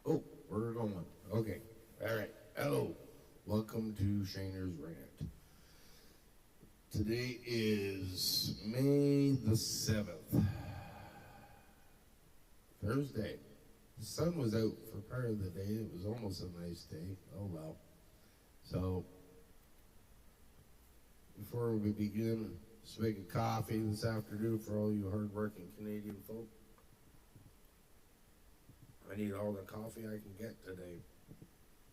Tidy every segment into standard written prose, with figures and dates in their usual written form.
Oh, we're going. Okay. All right. Hello. Welcome to Shaner'S Rant. Today is May the 7th. Thursday. The sun was out for part of the day. It was almost a nice day. Oh well. So, before we begin, just make a coffee this afternoon for all you hard-working Canadian folk. I need all the coffee I can get today.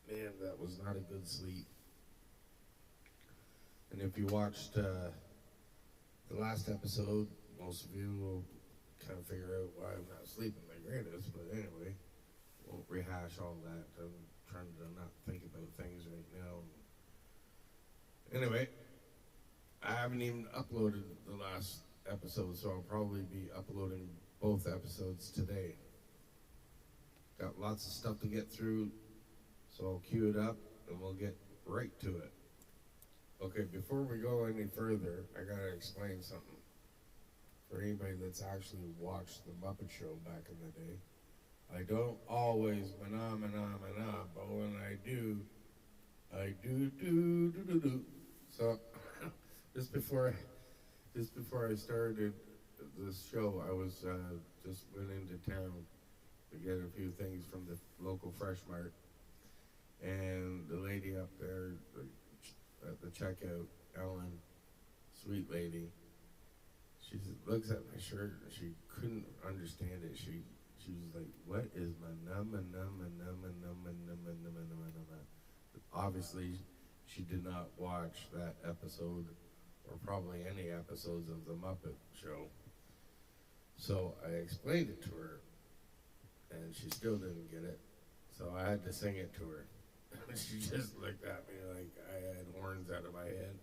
Man, that was not a good sleep. And if you watched the last episode, most of you will kind of figure out why I'm not sleeping my greatest. But anyway, won't rehash all that. I'm trying to not think about things right now. Anyway, I haven't even uploaded the last episode, so I'll probably be uploading both episodes today. Got lots of stuff to get through, so I'll cue it up and we'll get right to it. Okay, before we go any further, I gotta explain something. For anybody that's actually watched The Muppet Show back in the day, I don't always but when I do. So, just before I started this show, I was just went into town to get a few things from the local Fresh Mart, and the lady up there at the checkout, Ellen, sweet lady, she looks at my shirt and she couldn't understand it. She was like, "What is my numma?" Obviously, she did not watch that episode, or probably any episodes of The Muppet Show. So I explained it to her, and she still didn't get it. So I had to sing it to her. She just looked at me like I had horns out of my head.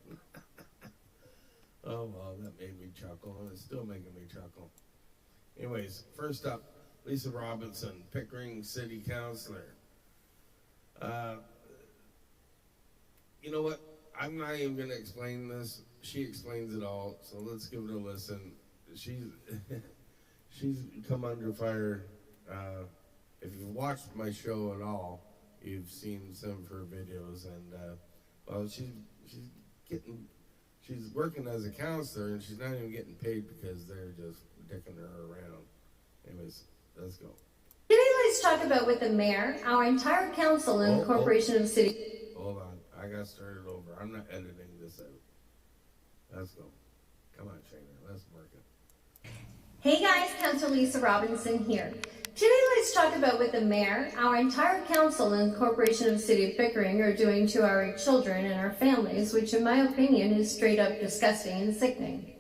Oh, well, that made me chuckle, and it's still making me chuckle. Anyways, first up, Lisa Robinson, Pickering City Councilor. You know what? I'm not even going to explain this. She explains it all, so let's give it a listen. She's come under fire. If you've watched my show at all, you've seen some of her videos, and well, she's working as a counselor, and she's not even getting paid because they're just dicking her around. Anyways, let's go. Today, let's talk about with the mayor, our entire council, and the corporation of city. Hold on, I got started over. I'm not editing this out. Let's go. Come on, Shaner, let's mark it. Hey guys, Councilor Lisa Robinson here. Today, let's talk about what the mayor, our entire council, and the corporation of the city of Pickering are doing to our children and our families, which in my opinion is straight up disgusting and sickening.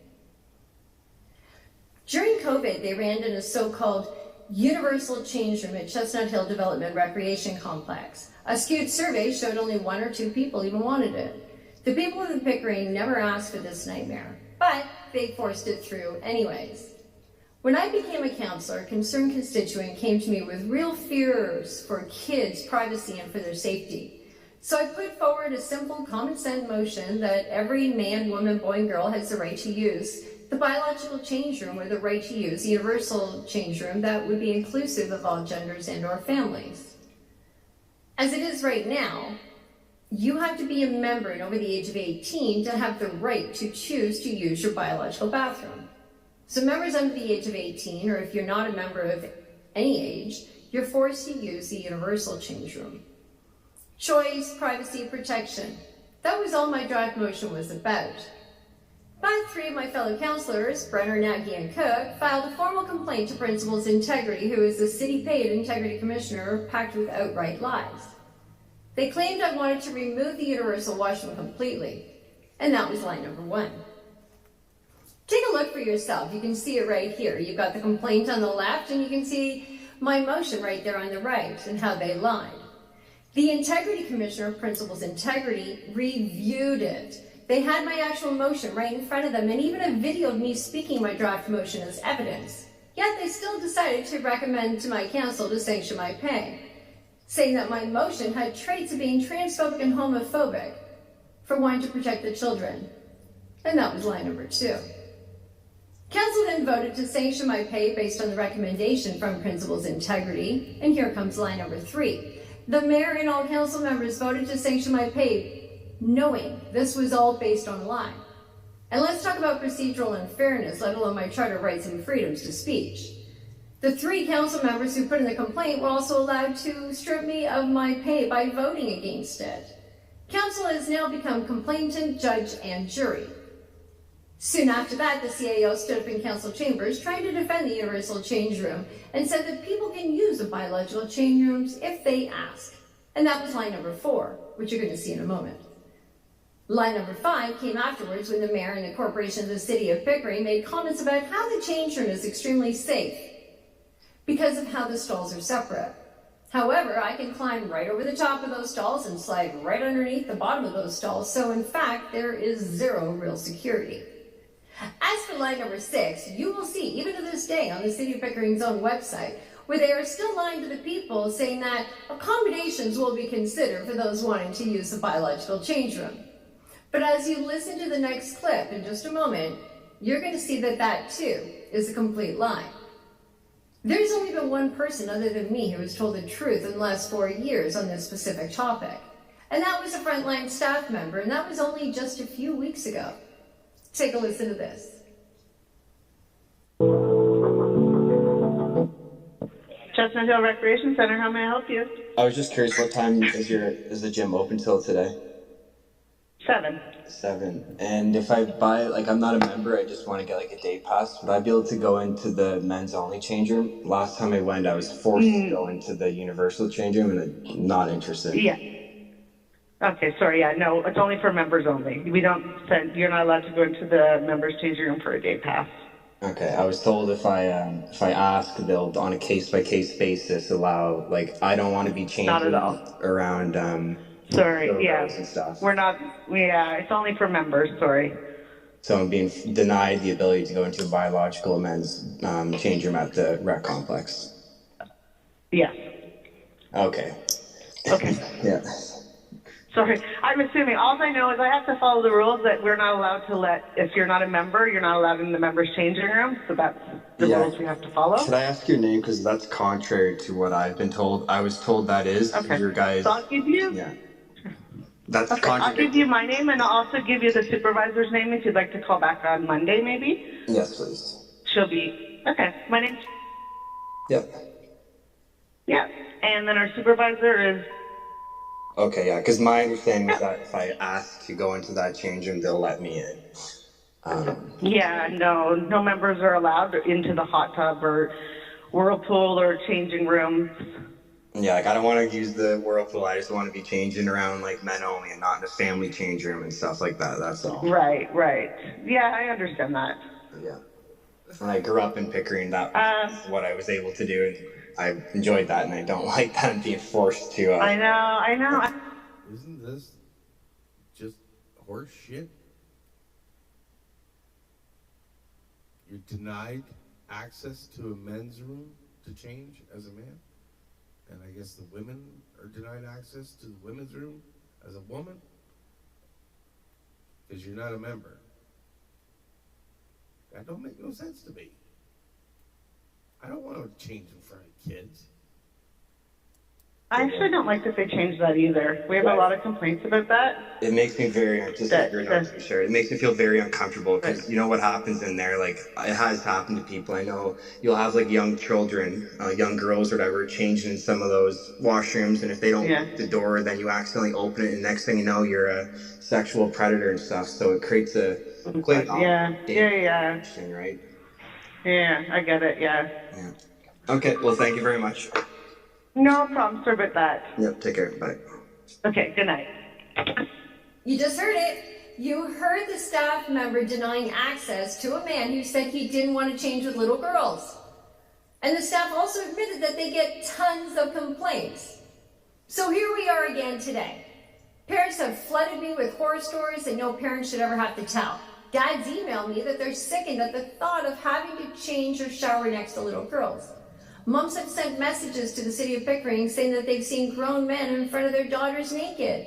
During COVID, they ran in a so-called universal change room at Chestnut Hill Development Recreation Complex. A skewed survey showed only 1 or 2 people even wanted it. The people of Pickering never asked for this nightmare, but they forced it through anyways. When I became a councillor, a concerned constituent came to me with real fears for kids' privacy and for their safety. So I put forward a simple common sense motion that every man, woman, boy, and girl has the right to use the biological change room, or the right to use the universal change room that would be inclusive of all genders and or families. As it is right now, you have to be a member and over the age of 18 to have the right to choose to use your biological bathroom. So members under the age of 18, or if you're not a member of any age, you're forced to use the universal change room. Choice, privacy, protection. That was all my draft motion was about. But 3 of my fellow councillors, Brenner, Nagy, and Cook, filed a formal complaint to Principals Integrity, who is the city-paid integrity commissioner, packed with outright lies. They claimed I wanted to remove the universal washroom completely, and that was lie number 1. Take a look for yourself. You can see it right here. You've got the complaint on the left, and you can see my motion right there on the right, and how they lied. The Integrity Commissioner, Principals Integrity, reviewed it. They had my actual motion right in front of them, and even a video of me speaking my draft motion as evidence. Yet they still decided to recommend to my council to sanction my pay, saying that my motion had traits of being transphobic and homophobic for wanting to protect the children. And that was lie number 2. Council then voted to sanction my pay based on the recommendation from Principal's Integrity, and here comes line number 3. The mayor and all council members voted to sanction my pay, knowing this was all based on a lie. And let's talk about procedural unfairness, let alone my charter rights and freedoms to speech. The 3 council members who put in the complaint were also allowed to strip me of my pay by voting against it. Council has now become complainant, judge, and jury. Soon after that, the CAO stood up in council chambers trying to defend the universal change room and said that people can use the biological change rooms if they ask. And that was line number 4, which you're going to see in a moment. Line number 5 came afterwards when the mayor and the corporation of the city of Pickering made comments about how the change room is extremely safe because of how the stalls are separate. However, I can climb right over the top of those stalls and slide right underneath the bottom of those stalls, so in fact, there is 0 real security. As for line number 6, you will see, even to this day, on the City of Pickering's own website, where they are still lying to the people, saying that accommodations will be considered for those wanting to use the biological change room. But as you listen to the next clip in just a moment, you're going to see that that too is a complete lie. There's only been one person other than me who has told the truth in the last 4 years on this specific topic. And that was a frontline staff member, and that was only just a few weeks ago. Take a listen to this. Chestnut Hill Recreation Center, how may I help you? I was just curious, what time is the gym open till today? 7. 7. And if I buy, like, I'm not a member, I just want to get like a day pass, would I be able to go into the men's only change room? Last time I went, I was forced to go into the universal change room, and I'm not interested. Yeah. Okay, sorry, yeah, no, it's only for members only. We don't send, you're not allowed to go into the members changing room for a day pass. Okay, I was told if I ask, they'll on a case-by-case basis allow, like, I don't want to be changing Not at all. around Sorry, yeah. and stuff. We're not, yeah, it's only for members, sorry. So I'm being denied the ability to go into a biological men's change room at the rec complex. Yes. Okay. Okay. Yeah. Sorry, I'm assuming, all I know is I have to follow the rules that we're not allowed to let, if you're not a member, you're not allowed in the members changing room, so that's the rules we have to follow. Should I ask your name, because that's contrary to what I've been told. I was told that is your guys. So I'll give you, Yeah. That's okay, I'll give you my name, and I'll also give you the supervisor's name if you'd like to call back on Monday, maybe. Yes, please. She'll be, okay, my name's, Yep. yeah, and then our supervisor is, Okay, yeah, because my understanding is that if I ask to go into that change room, they'll let me in. yeah, no members are allowed into the hot tub or whirlpool or changing rooms. Yeah, like I don't want to use the whirlpool. I just want to be changing around like men only and not in a family change room and stuff like that. That's all. Right. Yeah, I understand that. Yeah. When I grew up in Pickering, that was what I was able to do, and I enjoyed that, and I don't like that I'm being forced to. I know. Isn't this just horse shit? You're denied access to a men's room to change as a man, and I guess the women are denied access to the women's room as a woman because you're not a member. That don't make no sense to me. I don't want to change in front of kids. I actually don't like that they changed that either. We have a lot of complaints about that. It makes me very, just like you're not too sure, it makes me feel very uncomfortable because you know what happens in there, like it has happened to people. I know you'll have like young children, young girls or whatever, changing in some of those washrooms, and if they don't lock the door, then you accidentally open it, and next thing you know, you're a sexual predator and stuff. So it creates a right? Yeah, I get it, yeah. Okay, well, thank you very much. No problem, sorry about that. Yep, take care, bye. Okay, good night. You just heard it. You heard the staff member denying access to a man who said he didn't want to change with little girls. And the staff also admitted that they get tons of complaints. So here we are again today. Parents have flooded me with horror stories that no parent should ever have to tell. Dads email me that they're sickened at the thought of having to change or shower next to little girls. Moms have sent messages to the City of Pickering saying that they've seen grown men in front of their daughters naked.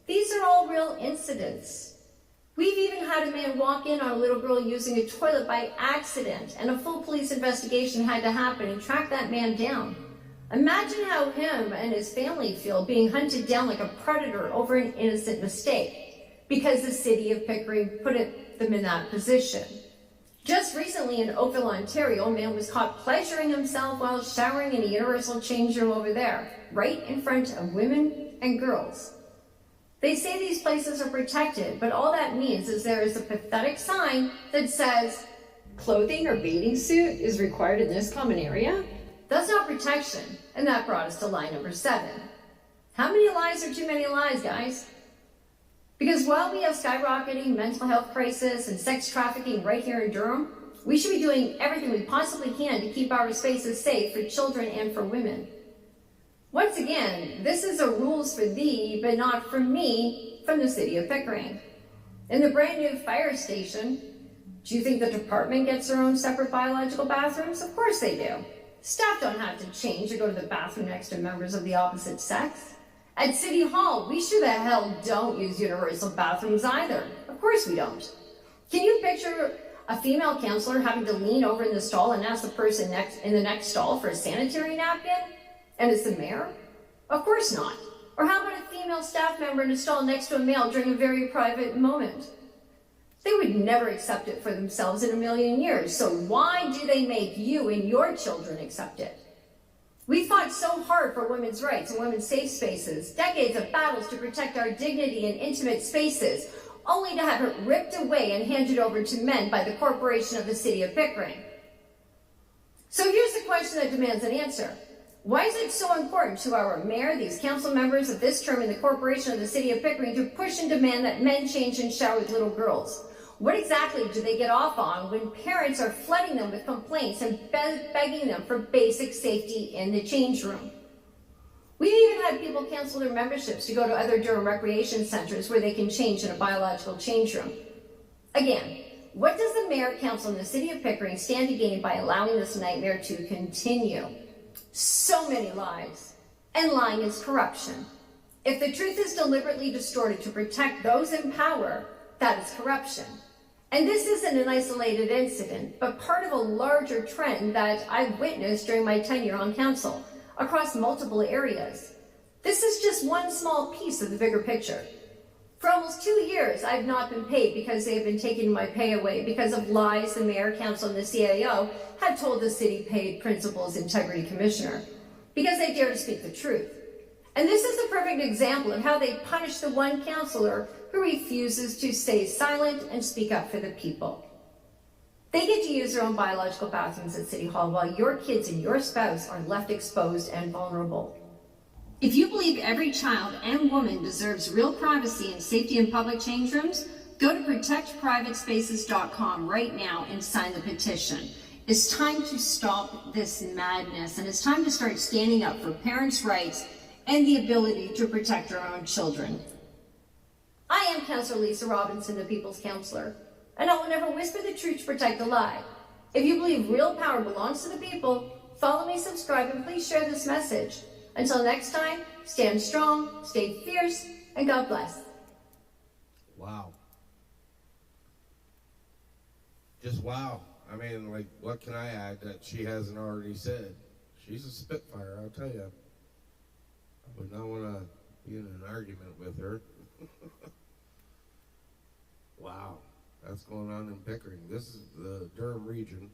These are all real incidents. We've even had a man walk in on a little girl using a toilet by accident, and a full police investigation had to happen and track that man down. Imagine how him and his family feel being hunted down like a predator over an innocent mistake because the city of Pickering put them in that position. Just recently in Oakville, Ontario, a man was caught pleasuring himself while showering in a universal change room over there, right in front of women and girls. They say these places are protected, but all that means is there is a pathetic sign that says, clothing or bathing suit is required in this common area. That's not protection, and that brought us to lie number 7. How many lies are too many lies, guys? Because while we have skyrocketing mental health crisis and sex trafficking right here in Durham, we should be doing everything we possibly can to keep our spaces safe for children and for women. Once again, this is a rules for thee, but not for me, from the city of Pickering. In the brand new fire station, do you think the department gets their own separate biological bathrooms? Of course they do. Staff don't have to change or go to the bathroom next to members of the opposite sex. At City Hall, we sure the hell don't use universal bathrooms either. Of course we don't. Can you picture a female counselor having to lean over in the stall and ask the person in the next stall for a sanitary napkin? And it's the mayor? Of course not. Or how about a female staff member in a stall next to a male during a very private moment? They would never accept it for themselves in a million years, so why do they make you and your children accept it? We fought so hard for women's rights and women's safe spaces, decades of battles to protect our dignity in intimate spaces, only to have it ripped away and handed over to men by the corporation of the city of Pickering. So here's the question that demands an answer. Why is it so important to our mayor, these council members of this term, and the corporation of the city of Pickering to push and demand that men change and shower with little girls? What exactly do they get off on when parents are flooding them with complaints and begging them for basic safety in the change room? We've even had people cancel their memberships to go to other Durham recreation centers where they can change in a biological change room. Again, what does the mayor, council, and the city of Pickering stand to gain by allowing this nightmare to continue? So many lies, and lying is corruption. If the truth is deliberately distorted to protect those in power, that is corruption. And this isn't an isolated incident, but part of a larger trend that I've witnessed during my tenure on council across multiple areas. This is just one small piece of the bigger picture. For almost 2 years, I've not been paid because they have been taking my pay away because of lies the mayor, council, and the CAO had told the city paid principal's integrity commissioner, because they dare to speak the truth. And this is a perfect example of how they punish the one councillor who refuses to stay silent and speak up for the people. They get to use their own biological bathrooms at City Hall while your kids and your spouse are left exposed and vulnerable. If you believe every child and woman deserves real privacy and safety in public change rooms, go to protectprivatespaces.com right now and sign the petition. It's time to stop this madness, and it's time to start standing up for parents' rights and the ability to protect our own children. I am Councillor Lisa Robinson, the People's Councillor, and I will never whisper the truth to protect a lie. If you believe real power belongs to the people, follow me, subscribe, and please share this message. Until next time, stand strong, stay fierce, and God bless. Wow. Just wow. I mean, like, what can I add that she hasn't already said? She's a spitfire, I'll tell you. I would not want to be in an argument with her. Wow. That's going on in Pickering. This is the Durham region.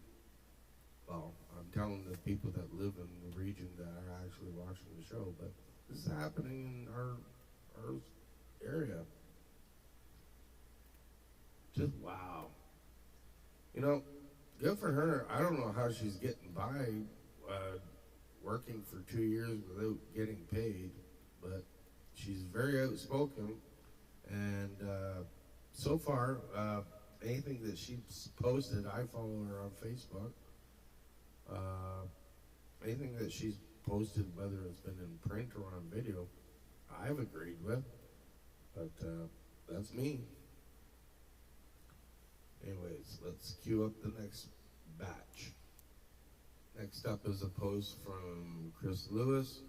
Well, I'm telling the people that live in the region that are actually watching the show, but this is happening in our area. Just wow. You know, good for her. I don't know how she's getting by working for 2 years without getting paid, but she's very outspoken, and so far, anything that she's posted, I follow her on Facebook. Anything that she's posted, whether it's been in print or on video, I've agreed with, but that's me. Anyways, let's queue up the next batch. Next up is a post from Chris Lewis.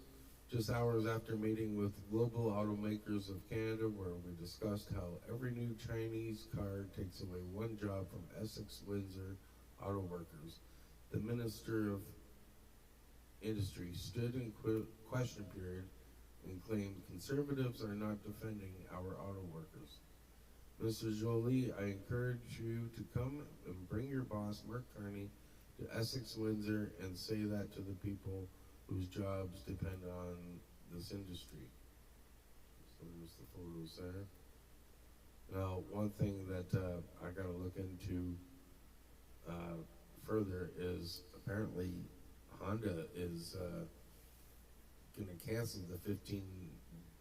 just hours after meeting with Global Automakers of Canada, where we discussed how every new Chinese car takes away one job from Essex Windsor auto workers. The Minister of Industry stood in question period and claimed conservatives are not defending our auto workers. Mr. Jolie, I encourage you to come and bring your boss, Mark Carney, to Essex Windsor and say that to the people whose jobs depend on this industry. So there's the photos there. Now, one thing that I got to look into further is apparently Honda is going to cancel the $15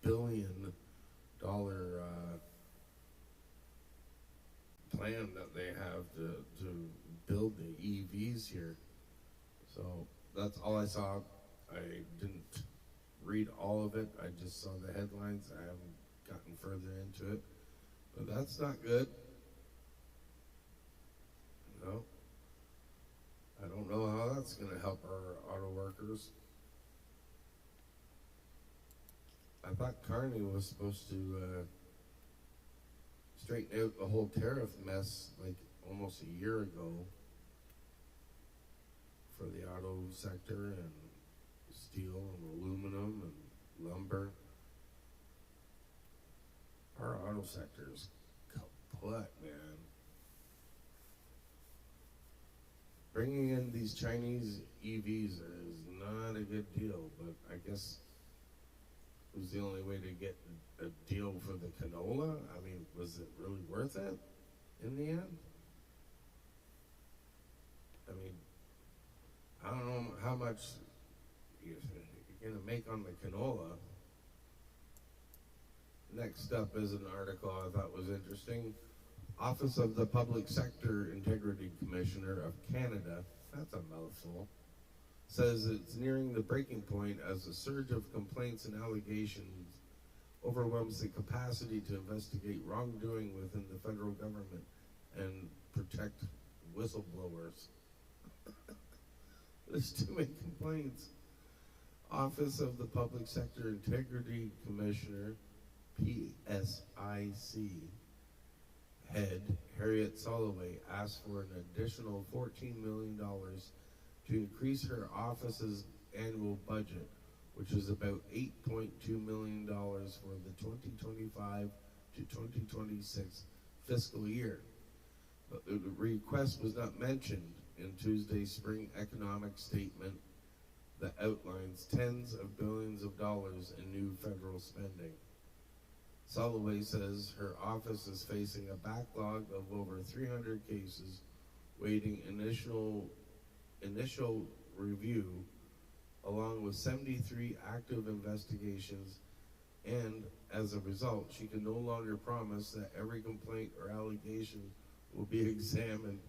billion plan that they have to build the EVs here. So that's all I saw. I didn't read all of it. I just saw the headlines. I haven't gotten further into it. But that's not good. No. I don't know how that's going to help our auto workers. I thought Carney was supposed to straighten out the whole tariff mess like almost a year ago for the auto sector and steel and aluminum and lumber. Our auto sector is kaput, man. Bringing in these Chinese EVs is not a good deal, but I guess it was the only way to get a deal for the canola. I mean, was it really worth it in the end? I mean, I don't know how much you're going to make on the canola. Next up is an article I thought was interesting. Office of the Public Sector Integrity Commissioner of Canada, that's a mouthful, says it's nearing the breaking point as a surge of complaints and allegations overwhelms the capacity to investigate wrongdoing within the federal government and protect whistleblowers. There's too many complaints. Office of the Public Sector Integrity Commissioner, PSIC, head Harriet Soloway asked for an additional $14 million to increase her office's annual budget, which is about $8.2 million for the 2025 to 2026 fiscal year. But the request was not mentioned in Tuesday's spring economic statement that outlines tens of billions of dollars in new federal spending. Soloway says her office is facing a backlog of over 300 cases waiting initial review, along with 73 active investigations, and as a result, she can no longer promise that every complaint or allegation will be examined,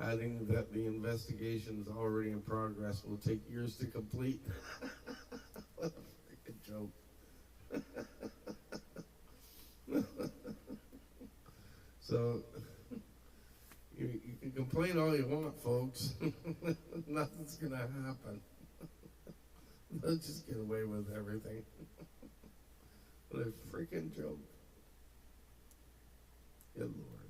adding that the investigations already in progress will take years to complete. What a freaking joke. So, you can complain all you want, folks. Nothing's gonna happen. They'll just get away with everything. What a freaking joke. Good Lord.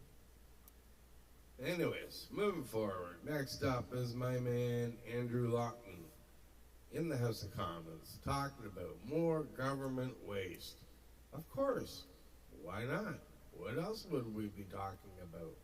Anyways, moving forward. Next up is my man, Andrew Lawton, in the House of Commons, talking about more government waste. Of course. Why not? What else would we be talking about?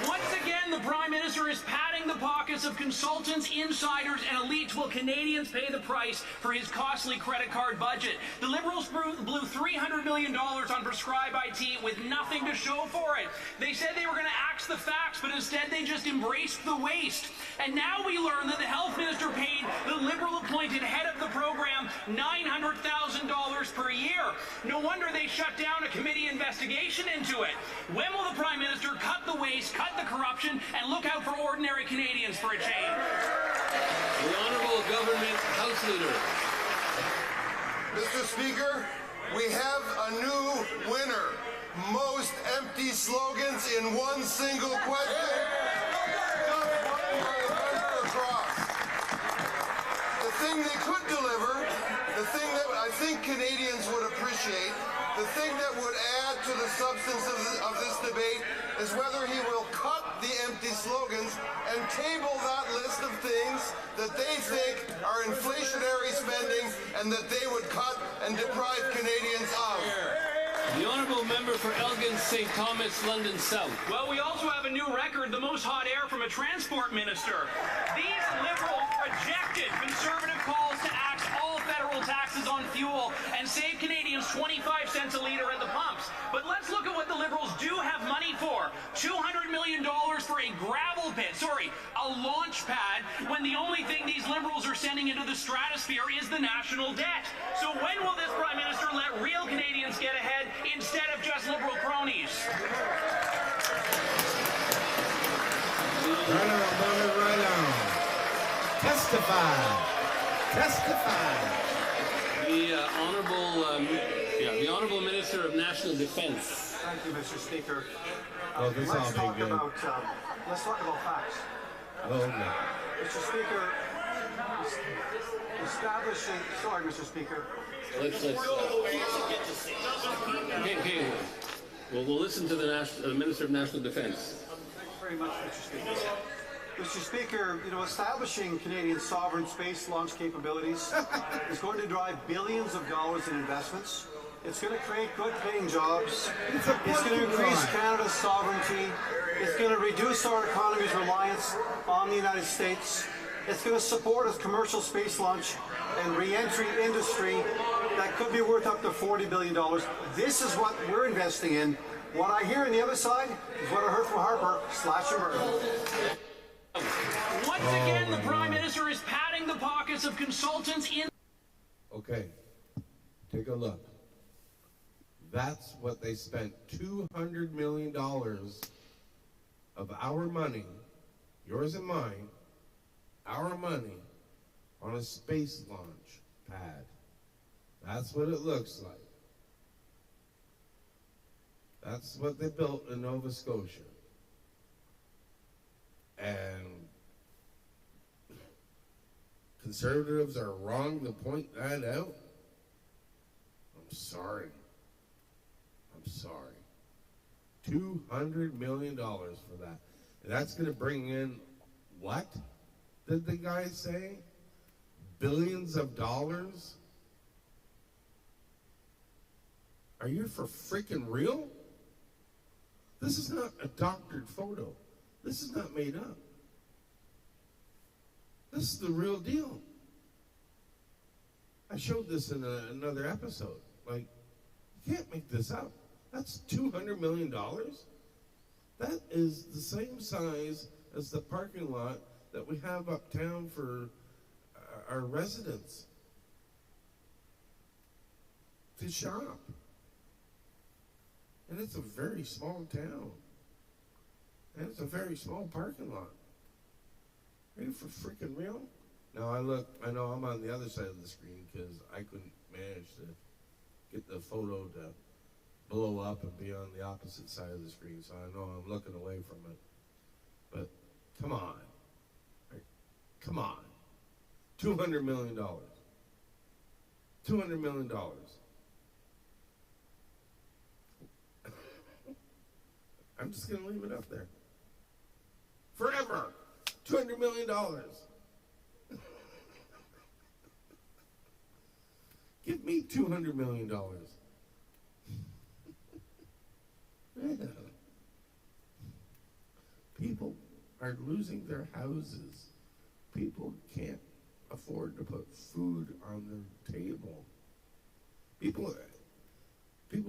Once again, the Prime Minister is padding the pockets of consultants, insiders, and elites while Canadians pay the price for his costly credit card budget. The Liberals blew $300 million on prescribed IT with nothing to show for it. They said they were going to axe the facts, but instead they just embraced the waste. And now we learn that the Health Minister paid the Liberal-appointed head of the program $900,000 per year. No wonder they shut down a committee investigation into it. When will the Prime Minister cut the waste, cut the corruption, and look out for ordinary Canadians for a change? The Honourable Government House Leader. Mr. Speaker, we have a new winner. Most empty slogans in one single question. The thing they could deliver, the thing that I think Canadians would appreciate, the thing that would add to the substance of this debate is whether he will cut the empty slogans and table that list of things that they think are inflationary spending and that they would cut and deprive Canadians of. The honourable member for Elgin St. Thomas, London South. Well, we also have a new record, the most hot air from a transport minister. These liberals rejected conservative calls to axe all federal taxes on fuel and save Canadians 25 cents a litre at the pumps. But let's look at what the Liberals do have money for. $200 million for a gravel pit, a launch pad, when the only thing these Liberals are sending into the stratosphere is the national debt. So when will this Prime Minister let real Canadians get ahead instead of just Liberal cronies? Right on, right on. Testify. The Honourable Minister of National Defence. Thank you, Mr. Speaker. Oh, this all let's talk good. about facts. Oh, no. Mr. Speaker, establishing. Sorry, Mr. Speaker. Okay. Well, we'll listen to the Minister of National Defence. Thank you very much, Mr. Speaker. Mr. Speaker, establishing Canadian sovereign space launch capabilities is going to drive billions of dollars in investments. It's going to create good-paying jobs. It's going to increase Canada's sovereignty. It's going to reduce our economy's reliance on the United States. It's going to support a commercial space launch and re-entry industry that could be worth up to $40 billion. This is what we're investing in. What I hear on the other side is what I heard from Harper, slash and burn. Once again, the Prime Minister is padding the pockets of consultants in... Okay, take a look. That's what they spent $200 million of our money, yours and mine, our money, on a space launch pad. That's what it looks like. That's what they built in Nova Scotia. And conservatives are wrong to point that out. I'm sorry. $200 million for that. And that's going to bring in, what did the guy say? Billions of dollars? Are you for freaking real? This is not a doctored photo. This is not made up. This is the real deal. I showed this in another episode. Like, you can't make this up. That's $200 million. That is the same size as the parking lot that we have uptown for our residents to shop. And it's a very small town. And it's a very small parking lot. Are you for freaking real? Now I know I'm on the other side of the screen because I couldn't manage to get the photo to blow up and be on the opposite side of the screen, so I know I'm looking away from it. But come on. Come on. $200 million. $200 million. I'm just going to leave it up there. Forever. $200 million. Give me $200 million. Yeah. People are losing their houses. People can't afford to put food on their table. People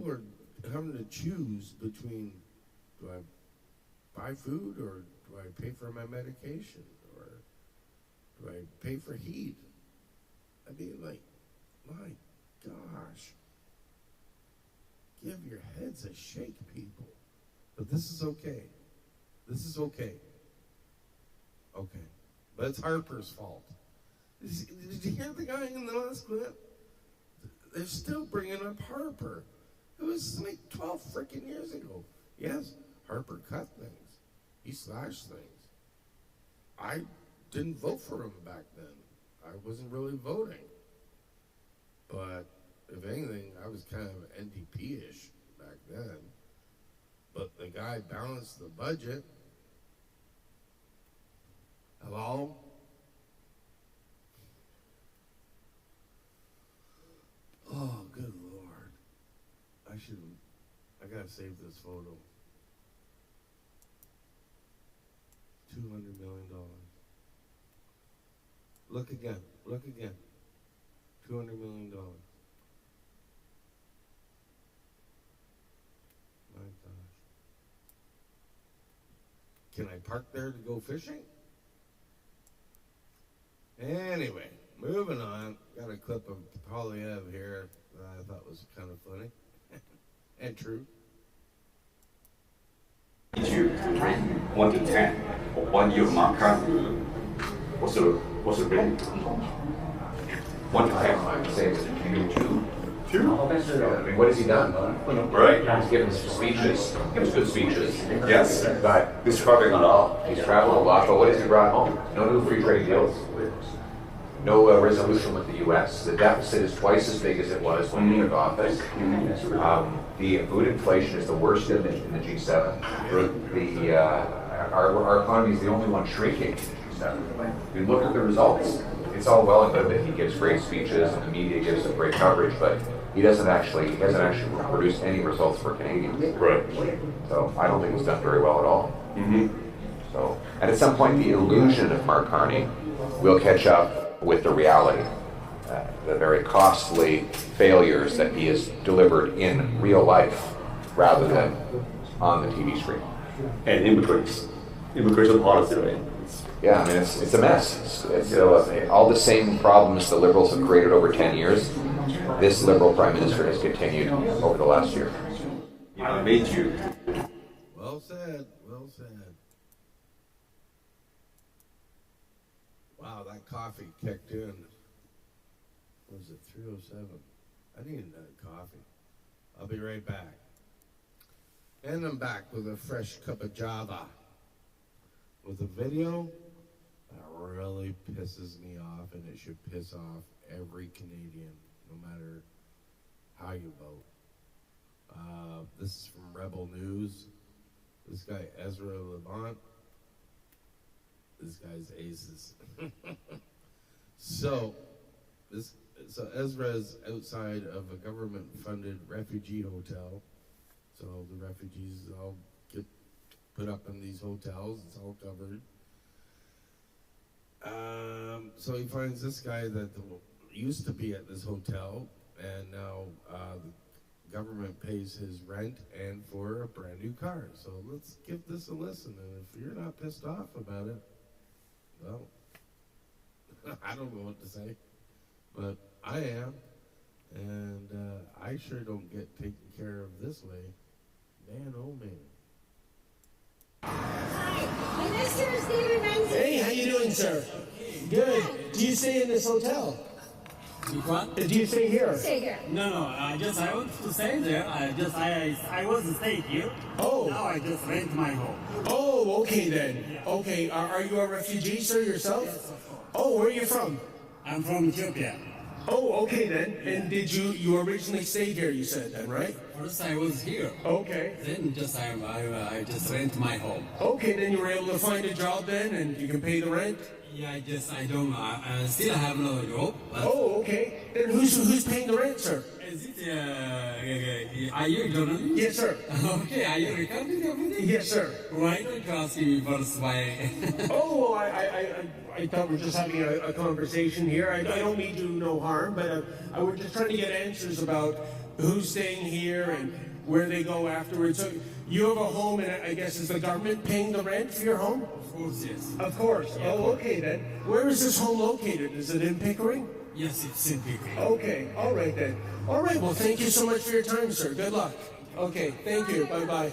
are having to choose between, do I buy food or do I pay for my medication or do I pay for heat? I mean, like, my gosh. Give your heads a shake, people. But this is okay. This is okay. Okay. But it's Harper's fault. Did you hear the guy in the last clip? They're still bringing up Harper. It was like 12 freaking years ago. Yes, Harper cut things. He slashed things. I didn't vote for him back then. I wasn't really voting. But if anything, I was kind of NDP-ish back then. But the guy balanced the budget. Hello? Oh, good Lord. I gotta save this photo. $200 million. Look again. $200 million. My gosh. Can I park there to go fishing? Anyway, moving on. Got a clip of Polyev here that I thought was kind of funny and true. You rate 1 to 10, or 1 year Mark Carney. What's the rating? 1 to 10. Say maybe 2. 2? I mean, what has he done? Right. He's given speeches, gives good speeches. Yes. But He's traveling a lot. he's traveled a lot. But what has he brought home? No new free trade deals. No resolution with the U.S. The deficit is twice as big as it was when he took office. The food inflation is the worst in the G7. Our economy is the only one shrinking in the G7. You look at the results. It's all well and good that he gives great speeches and the media gives him great coverage, but he hasn't actually produced any results for Canadians. Right. So I don't think he's done very well at all. Mm-hmm. So, and at some point, the illusion of Mark Carney will catch up with the reality, the very costly failures that he has delivered in real life rather than on the TV screen. And immigration policy, right? Yeah, I mean, it's a mess. It's all the same problems the Liberals have created over 10 years. This Liberal Prime Minister has continued over the last year. I made you. Well said. Well said. Wow, that coffee kicked in. What was it, 3:07? I need another coffee. I'll be right back. And I'm back with a fresh cup of Java. With a video that really pisses me off, and it should piss off every Canadian, no matter how you vote. This is from Rebel News. This guy, Ezra Levant. This guy's aces. So Ezra's outside of a government-funded refugee hotel. So the refugees all get put up in these hotels. It's all covered. So he finds this guy that used to be at this hotel, and now the government pays his rent and for a brand new car. So let's give this a listen. And if you're not pissed off about it, well, I don't know what to say, but I am, and I sure don't get taken care of this way. Man, oh man. Hi, and this here is David Menzies. Hey, how you doing, sir? Good. Do you stay in this hotel? What? Do you stay here? Stay here. No, I want to stay there. I was staying here. Oh. Now I just rent my home. Oh, okay then. Yeah. Okay, are you a refugee, sir, yourself? Yes, of course. Oh, where are you from? I'm from Ethiopia. Oh, okay then. Yeah. And did you originally stayed here, you said then, right? First I was here. Okay. Then I just rent my home. Okay, then you were able to find a job then and you can pay the rent? Yeah, I don't know. I still have no job. Oh, okay. Then who's paying the rent, sir? Is it, are you a journalist? Yes, sir. Okay, are you recording everything? Yes, sir. Why don't you ask me first why? Oh, I thought we were just having a conversation here. I don't mean to do no harm, but I was just trying to get answers about who's staying here and where they go afterwards. So you have a home, and I guess is the government paying the rent for your home? Of course, yes. Of course. Yeah. Oh, okay then. Where is this home located? Is it in Pickering? Yes, it's in Pickering. Okay, all right then. All right, well, thank you so much for your time, sir. Good luck. Okay, thank you. Bye-bye.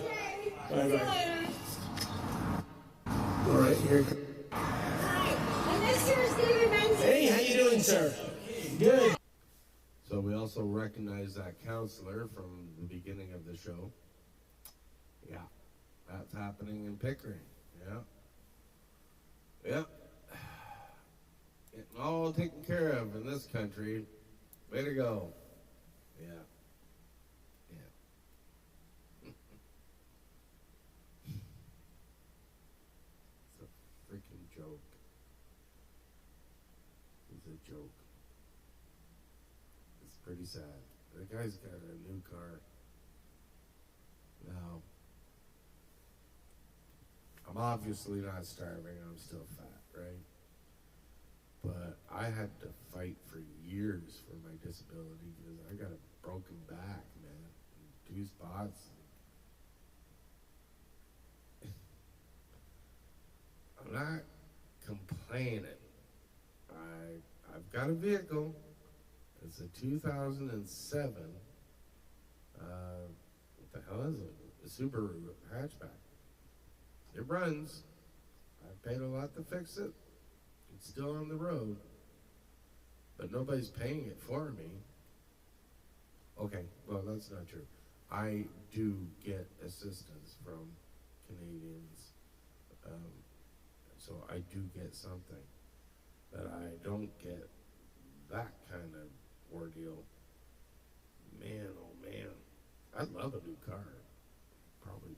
Bye-bye. All right, here. Hi, and this here is David Menzies. Hey, how you doing, sir? Good. So we also recognize that counselor from the beginning of the show. Yeah, that's happening in Pickering. Yeah. Getting all taken care of in this country. Way to go. Yeah. It's a freaking joke. It's a joke. It's pretty sad. The guy's got a new car. Now, I'm obviously not starving. I'm still fat, right? But I had to fight for years for my disability because I got a broken back, man. 2 spots. I'm not complaining. I've got a vehicle. It's a 2007. What the hell is it? A Subaru hatchback. It runs. I paid a lot to fix it. It's still on the road, but nobody's paying it for me. Okay, well, that's not true. I do get assistance from Canadians, so I do get something, but I don't get that kind of ordeal. Man, oh man, I'd love a new car. Probably,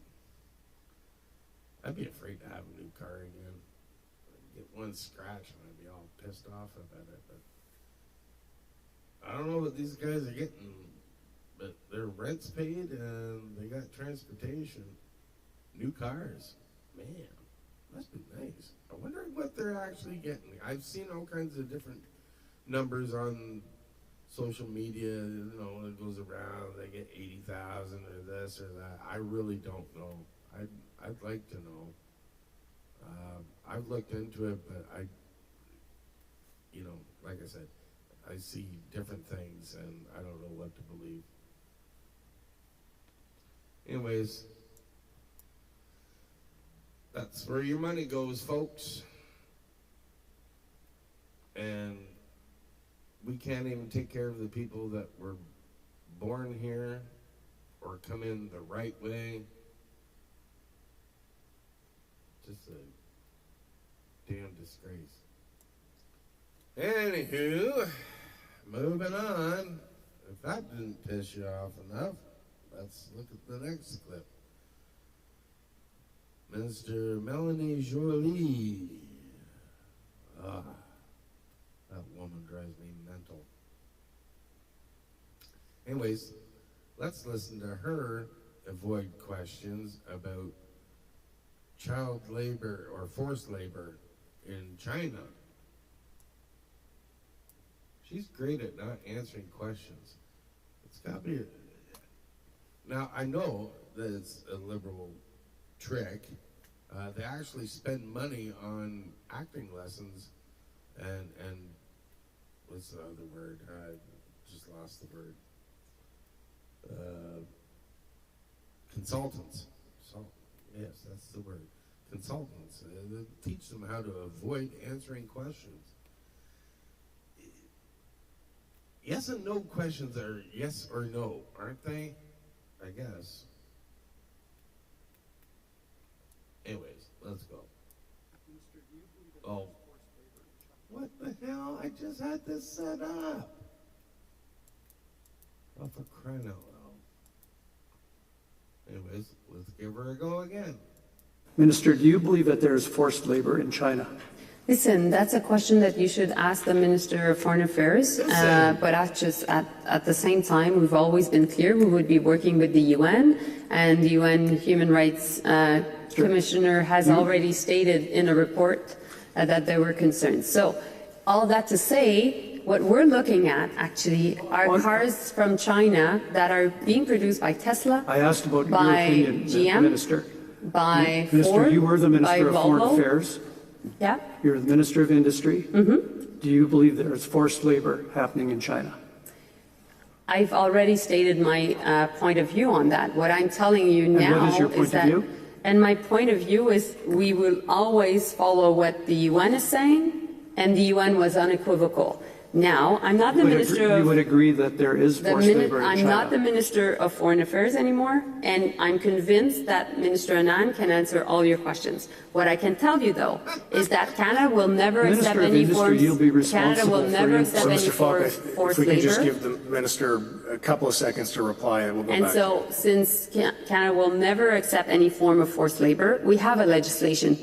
I'd be afraid to have a new car again. Get one scratch and I'd be all pissed off about it, but I don't know what these guys are getting, but their rent's paid and they got transportation, new cars. Man, must be nice. I wonder what they're actually getting. I've seen all kinds of different numbers on social media, you know, it goes around, they get 80,000 or this or that. I really don't know. I'd like to know. I've looked into it, but like I said, I see different things and I don't know what to believe. Anyways, that's where your money goes, folks. And we can't even take care of the people that were born here or come in the right way. Just a damn disgrace. Anywho, moving on. If that didn't piss you off enough, let's look at the next clip. Minister Melanie Joly. That woman drives me mental. Anyways, let's listen to her avoid questions about child labor or forced labor in China. She's great at not answering questions. It's got to be. Now, I know that it's a liberal trick. They actually spend money on acting lessons and what's the other word? I just lost the word. Consultants. So, yes, that's the word. Consultants. They teach them how to avoid answering questions. Yes and no questions are yes or no, aren't they? I guess. Anyways, let's go. Oh. What the hell? I just had this set up. Oh, for crying out loud. Anyways, let's give her a go again. Minister, do you believe that there is forced labor in China? Listen, that's a question that you should ask the Minister of Foreign Affairs. But at the same time, we've always been clear we would be working with the UN, and the UN Human Rights Commissioner has already stated in a report that there were concerns. So all that to say, what we're looking at actually are cars from China that are being produced by Tesla, I asked about by your opinion, GM, Minister. by Minister, Ford, you were the Minister of by Foreign Volvo. Affairs. Yeah. You're the Minister of Industry. Mm-hmm. Do you believe there is forced labor happening in China? I've already stated my point of view on that. What I'm telling you now what is your point of view? And my point of view is we will always follow what the UN is saying, and the UN was unequivocal. Now, I'm not the Minister of... You would agree that there is forced labor in China? I'm not the Minister of Foreign Affairs anymore, and I'm convinced that Minister Anand can answer all your questions. What I can tell you, though, is that Canada will never accept any forms... Canada will never accept any forced labor. If we can just give the Minister a couple of seconds to reply, and we'll go back. And so, since Canada will never accept any form of forced labor, we have a legislation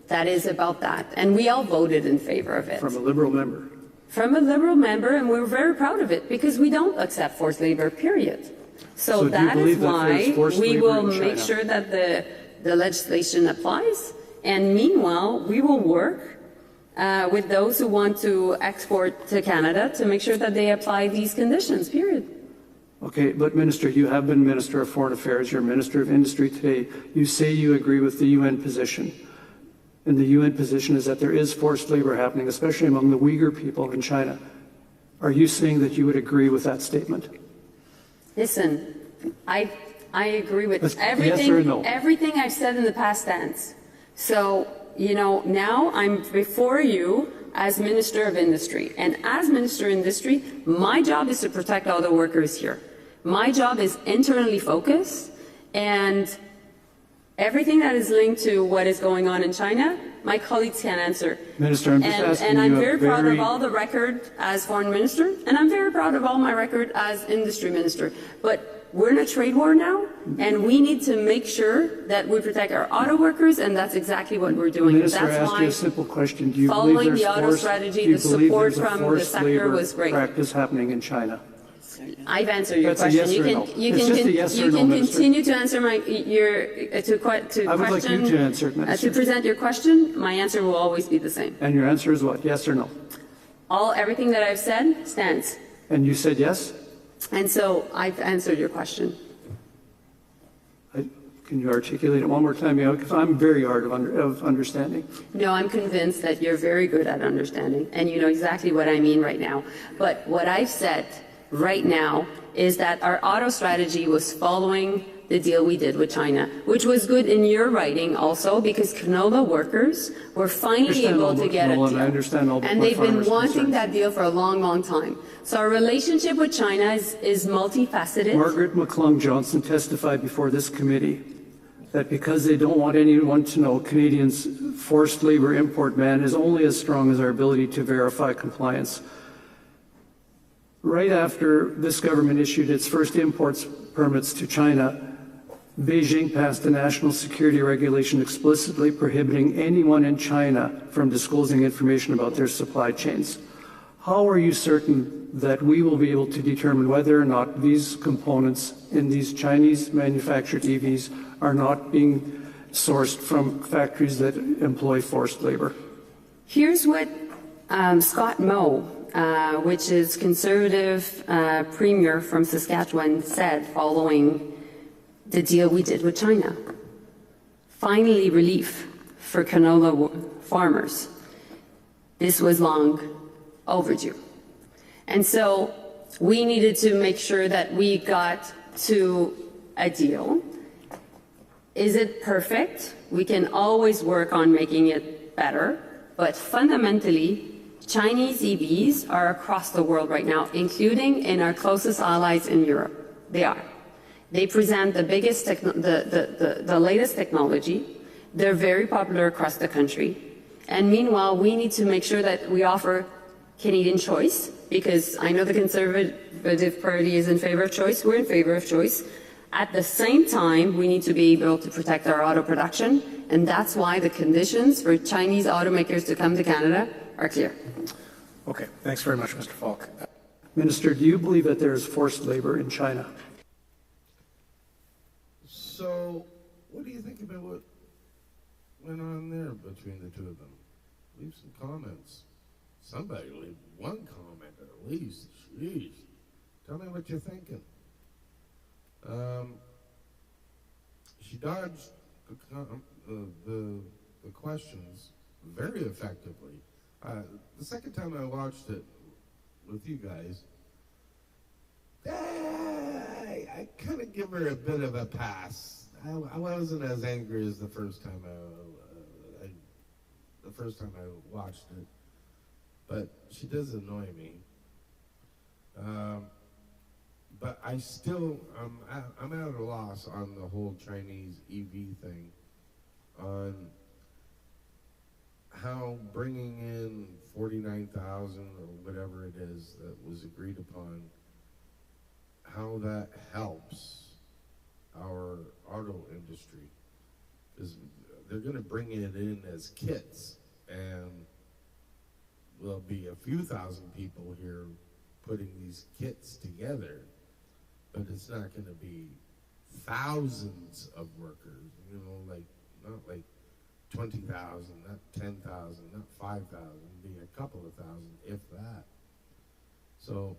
that is about that, and we all voted in favor of it. From a Liberal member? From a Liberal member, and we're very proud of it, because we don't accept forced labor, period. So that is why we will make sure that the legislation applies, and meanwhile, we will work with those who want to export to Canada to make sure that they apply these conditions, period. Okay, but Minister, you have been Minister of Foreign Affairs, you're Minister of Industry today. You say you agree with the UN position. And the UN position is that there is forced labor happening, especially among the Uyghur people in China. Are you saying that you would agree with that statement? Listen, I agree with everything, yes or no? Everything I've said in the past tense. So, you know, now I'm before you as Minister of Industry. And as Minister of Industry, my job is to protect all the workers here. My job is internally focused, and everything that is linked to what is going on in China, my colleagues can answer. Minister, I'm just asking and I'm you very proud of all the record as Foreign Minister, and I'm very proud of all my record as Industry Minister. But we're in a trade war now, and we need to make sure that we protect our auto workers, and that's exactly what we're doing. Minister, that's I asked why you a simple question. Do you following believe the auto strategy, the support from the sector was great. Practice happening in China? I've answered your That's question. A yes or no. You It's can, just a yes or no, continue to answer to question. I would like you to answer it, Minister. To present your question, my answer will always be the same. And your answer is what? Yes or no? Everything that I've said stands. And you said yes? And so I've answered your question. Can you articulate it one more time? Because I'm very hard of understanding. No, I'm convinced that you're very good at understanding, and you know exactly what I mean right now. But what I've said right now is that our auto strategy was following the deal we did with China, which was good in your writing also, because canola workers were finally able to get a deal. I understand all and they've been wanting that deal for a long, long time. So our relationship with China is multifaceted. Margaret McClung Johnson testified before this committee that because they don't want anyone to know, Canadians' forced labor import ban is only as strong as our ability to verify compliance. Right after this government issued its first imports permits to China, Beijing passed a national security regulation explicitly prohibiting anyone in China from disclosing information about their supply chains. How are you certain that we will be able to determine whether or not these components in these Chinese manufactured EVs are not being sourced from factories that employ forced labor? Here's what Scott Moe, which is Conservative Premier from Saskatchewan, said following the deal we did with China. Finally, relief for canola farmers. This was long overdue. And so we needed to make sure that we got to a deal. Is it perfect? We can always work on making it better, but fundamentally, Chinese EVs are across the world right now, including in our closest allies in Europe. They are. They present the biggest, the latest technology. They're very popular across the country. And meanwhile, we need to make sure that we offer Canadian choice, because I know the Conservative Party is in favor of choice. We're in favor of choice. At the same time, we need to be able to protect our auto production, and that's why the conditions for Chinese automakers to come to Canada are clear. Okay, thanks very much, Mr. Falk. Minister, do you believe that there is forced labor in China? So, what do you think about what went on there between the two of them? Leave some comments. Somebody leave one comment at least. Jeez. Tell me what you're thinking. She dodged the questions very effectively. The second time I watched it with you guys, I kind of give her a bit of a pass. I wasn't as angry as the first time I watched it, but she does annoy me. But I still, I'm at a loss on the whole Chinese EV thing, on how bringing in 49,000 or whatever it is that was agreed upon, how that helps our auto industry. Because they're going to bring it in as kits, and there'll be a few thousand people here putting these kits together, but it's not going to be thousands of workers, you know, like, not like 20,000, not 10,000, not 5,000, be a couple of thousand, if that. So,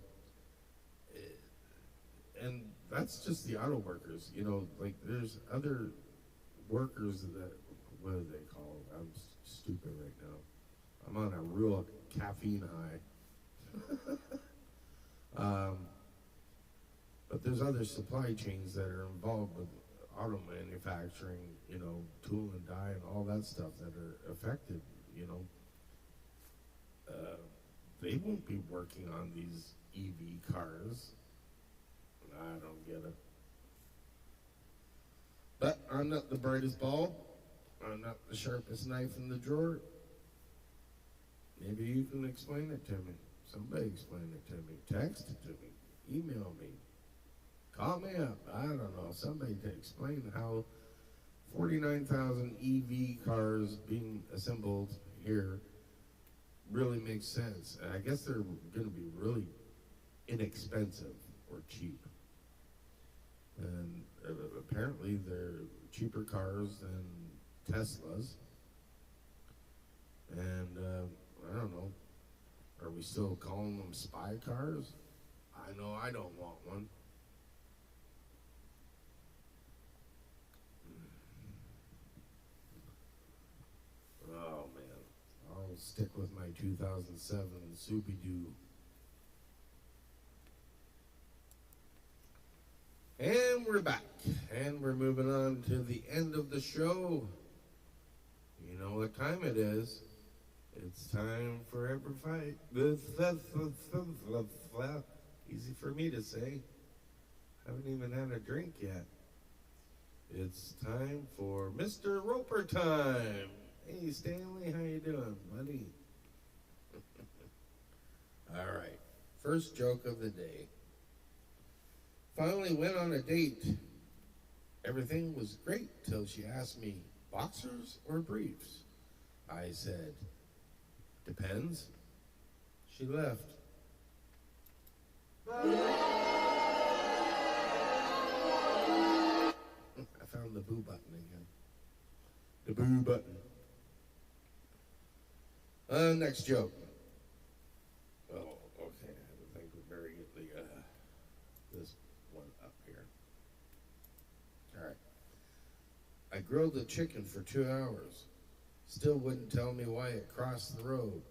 and that's just the auto workers, you know, like there's other workers that, what do they call it? I'm stupid right now. I'm on a real caffeine high. But there's other supply chains that are involved with auto manufacturing, you know, tool and die and all that stuff that are affected, you know. They won't be working on these EV cars. I don't get it. But I'm not the brightest bulb. I'm not the sharpest knife in the drawer. Maybe you can explain it to me. Somebody explain it to me. Text it to me. Email me. Call me up. I don't know. Somebody to explain how 49,000 EV cars being assembled here really makes sense. And I guess they're going to be really inexpensive or cheap. And apparently they're cheaper cars than Teslas. And I don't know. Are we still calling them spy cars? I know I don't want one. Oh man, I'll stick with my 2007 Scooby-Doo. And we're back, and we're moving on to the end of the show. You know what time it is. It's time for every fight. Easy for me to say. Haven't even had a drink yet. It's time for Mr. Roper time. Hey, Stanley, how you doing, buddy? All right, first joke of the day. Finally went on a date. Everything was great till she asked me, boxers or briefs? I said, depends. She left. I found the boo button again. The boo button. Next joke. Oh, okay. I think we better get this one up here. All right. I grilled the chicken for 2 hours. Still wouldn't tell me why it crossed the road.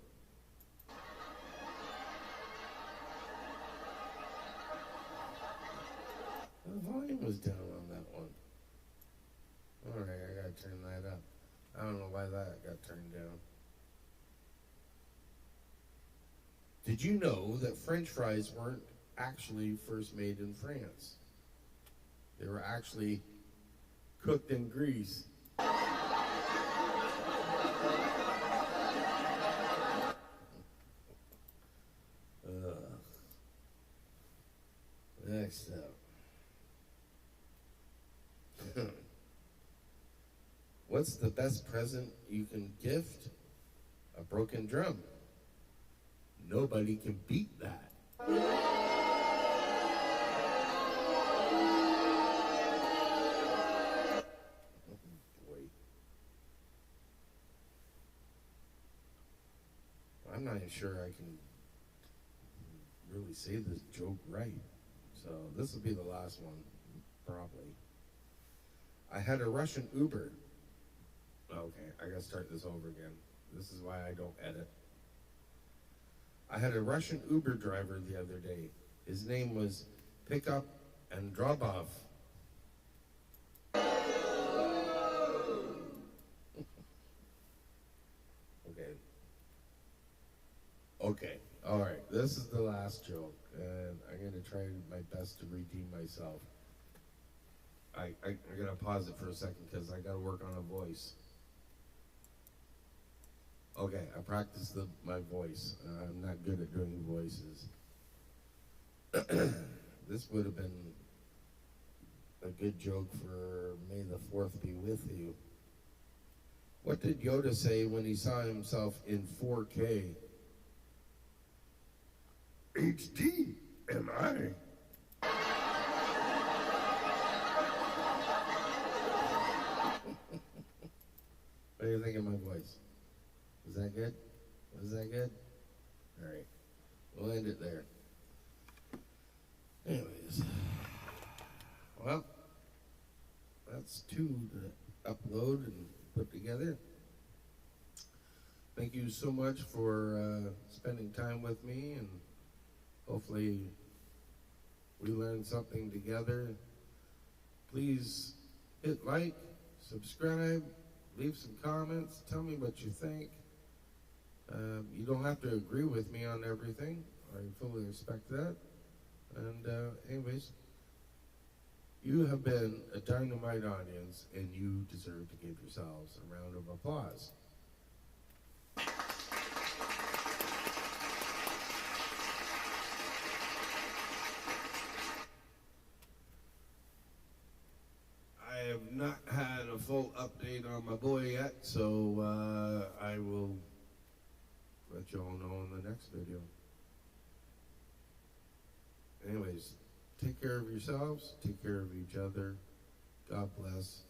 The volume was down on that one. All right, I gotta turn that up. I don't know why that got turned down. Did you know that French fries weren't actually first made in France? They were actually cooked in grease. Next up. What's the best present you can gift? A broken drum. Nobody can beat that. Boy. I'm not even sure I can really say this joke right. So this will be the last one, probably. I had a Russian Uber. Okay, I gotta start this over again. This is why I don't edit. I had a Russian Uber driver the other day. His name was Pick Up and Drop Off. Okay. Okay, all right, this is the last joke. and I'm going to try my best to redeem myself. I gotta pause it for a second because I gotta work on a voice. Okay, I practiced my voice. I'm not good at doing voices. This would have been a good joke for May the 4th be with you. What did Yoda say when he saw himself in 4K? HD, am I? What do you think of my voice? Is that good? Was that good? All right, we'll end it there. Anyways, well, that's 2 to upload and put together. Thank you so much for spending time with me, and hopefully we learned something together. Please hit like, subscribe, leave some comments, tell me what you think. You don't have to agree with me on everything. I fully respect that. And anyways, you have been a dynamite audience, and you deserve to give yourselves a round of applause. I have not had a full update on my boy yet, so I will let you all know in the next video. Anyways, take care of yourselves, take care of each other. God bless.